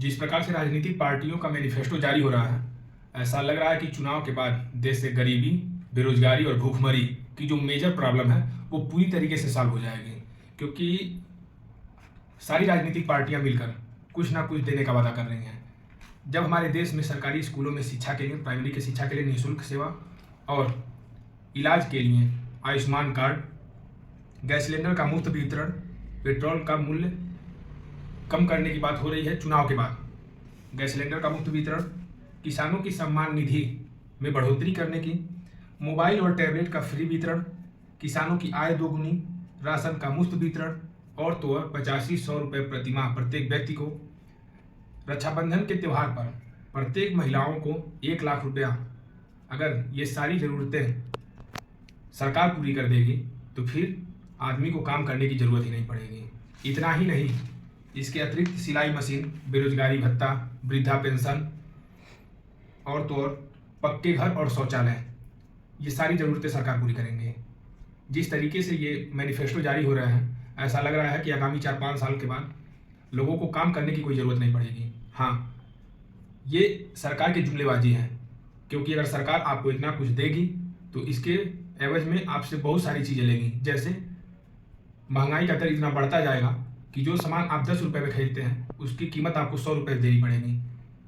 जिस प्रकार से राजनीतिक पार्टियों का मैनिफेस्टो जारी हो रहा है, ऐसा लग रहा है कि चुनाव के बाद देश से गरीबी, बेरोजगारी और भूखमरी की जो मेजर प्रॉब्लम है वो पूरी तरीके से सॉल्व हो जाएगी। क्योंकि सारी राजनीतिक पार्टियां मिलकर कुछ ना कुछ देने का वादा कर रही हैं। जब हमारे देश में सरकारी स्कूलों में शिक्षा के लिए, प्राइमरी की शिक्षा के लिए निःशुल्क सेवा और इलाज के लिए आयुष्मान कार्ड, गैस सिलेंडर का मुफ्त वितरण, पेट्रोल का मूल्य कम करने की बात हो रही है चुनाव के बाद, गैस सिलेंडर का मुफ्त वितरण, किसानों की सम्मान निधि में बढ़ोतरी करने की, मोबाइल और टैबलेट का फ्री वितरण, किसानों की आय दोगुनी, राशन का मुफ्त वितरण और तो और 8500 रुपये प्रतिमाह प्रत्येक व्यक्ति को, रक्षाबंधन के त्यौहार पर प्रत्येक महिलाओं को 1 लाख रुपया। अगर ये सारी ज़रूरतें सरकार पूरी कर देगी तो फिर आदमी को काम करने की ज़रूरत ही नहीं पड़ेगी। इतना ही नहीं, इसके अतिरिक्त सिलाई मशीन, बेरोजगारी भत्ता, वृद्धा पेंशन और तो और पक्के घर और शौचालय, ये सारी ज़रूरतें सरकार पूरी करेंगे। जिस तरीके से ये मैनिफेस्टो जारी हो रहा है, ऐसा लग रहा है कि आगामी 4-5 साल के बाद लोगों को काम करने की कोई ज़रूरत नहीं पड़ेगी। हाँ, ये सरकार की जुमलेबाजी है, क्योंकि अगर सरकार आपको इतना कुछ देगी तो इसके एवज में आपसे बहुत सारी चीज़ें लेंगी। जैसे महंगाई का दर इतना बढ़ता जाएगा कि जो सामान आप 10 रुपये में खरीदते हैं उसकी कीमत आपको 100 रुपये देनी पड़ेगी,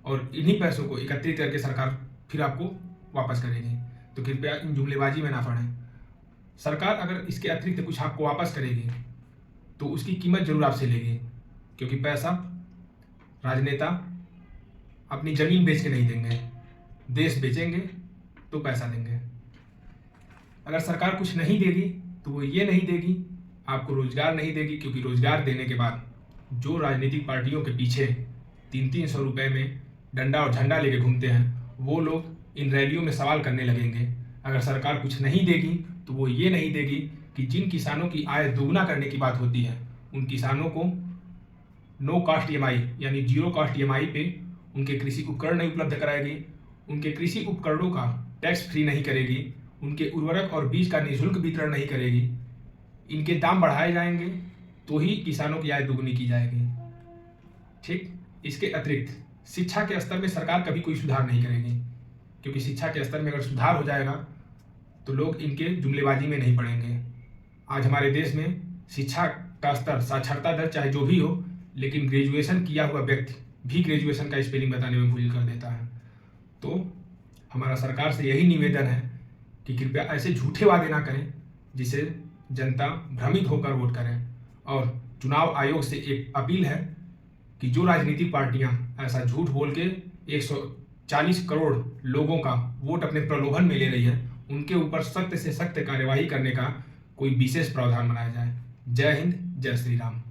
और इन्हीं पैसों को एकत्रित करके सरकार फिर आपको वापस करेगी। तो कृपया इन जुमलेबाजी में ना पड़ें। सरकार अगर इसके अतिरिक्त कुछ आपको वापस करेगी तो उसकी कीमत जरूर आपसे लेगी, क्योंकि पैसा राजनेता अपनी ज़मीन बेच के नहीं देंगे, देश बेचेंगे तो पैसा देंगे। अगर सरकार कुछ नहीं देगी तो वो ये नहीं देगी, आपको रोजगार नहीं देगी, क्योंकि रोजगार देने के बाद जो राजनीतिक पार्टियों के पीछे 300-300 रुपये में डंडा और झंडा लेके घूमते हैं वो लोग इन रैलियों में सवाल करने लगेंगे। अगर सरकार कुछ नहीं देगी तो वो ये नहीं देगी कि जिन किसानों की आय दोगुना करने की बात होती है उन किसानों को नो कास्ट EMI यानी जीरो कास्ट EMI पे उनके कृषि उपकरण नहीं उपलब्ध कराएगी, उनके कृषि उपकरणों का टैक्स फ्री नहीं करेगी, उनके उर्वरक और बीज का निःशुल्क वितरण नहीं करेगी, इनके दाम बढ़ाए जाएंगे तो ही किसानों की आय दोगुनी की जाएगी। ठीक, इसके अतिरिक्त शिक्षा के स्तर में सरकार कभी कोई सुधार नहीं करेगी, क्योंकि शिक्षा के स्तर में अगर सुधार हो जाएगा तो लोग इनके जुमलेबाजी में नहीं पड़ेंगे। आज हमारे देश में शिक्षा का स्तर, साक्षरता दर चाहे जो भी हो, लेकिन ग्रेजुएशन किया हुआ व्यक्ति भी ग्रेजुएशन का स्पेलिंग बताने में भूल कर देता है। तो हमारा सरकार से यही निवेदन है कि कृपया ऐसे झूठे वादे ना करें जिसे जनता भ्रमित होकर वोट करें। और चुनाव आयोग से एक अपील है कि जो राजनीतिक पार्टियां ऐसा झूठ बोल के 140 करोड़ लोगों का वोट अपने प्रलोभन में ले रही है, उनके ऊपर सख्त से सख्त कार्यवाही करने का कोई विशेष प्रावधान बनाया जाए। जय हिंद, जय श्री राम।